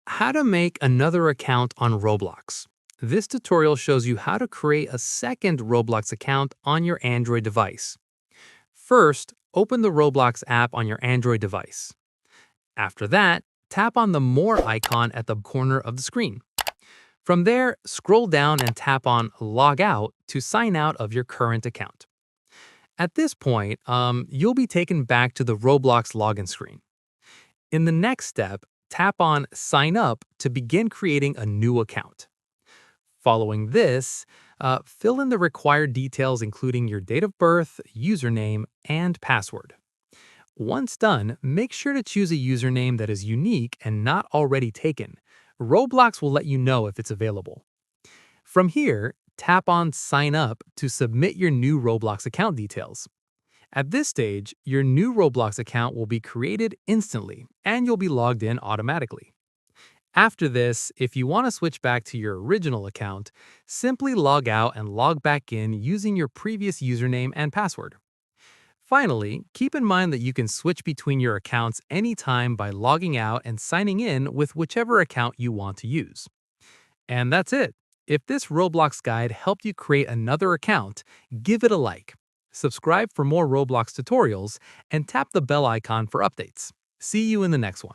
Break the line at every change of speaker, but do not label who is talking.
How to make another account on Roblox. This tutorial shows you how to create a second Roblox account on your Android device. First, open the Roblox app on your Android device. After that, tap on the More icon at the corner of the screen. From there, scroll down and tap on Log Out to sign out of your current account. At this point, you'll be taken back to the Roblox login screen. In the next step, tap on Sign Up to begin creating a new account. Following this, fill in the required details including your date of birth, username, and password. Once done, make sure to choose a username that is unique and not already taken. Roblox will let you know if it's available. From here, tap on Sign Up to submit your new Roblox account details. At this stage, your new Roblox account will be created instantly, and you'll be logged in automatically. After this, if you want to switch back to your original account, simply log out and log back in using your previous username and password. Finally, keep in mind that you can switch between your accounts anytime by logging out and signing in with whichever account you want to use. And that's it. If this Roblox guide helped you create another account, give it a like. Subscribe for more Roblox tutorials and tap the bell icon for updates. See you in the next one.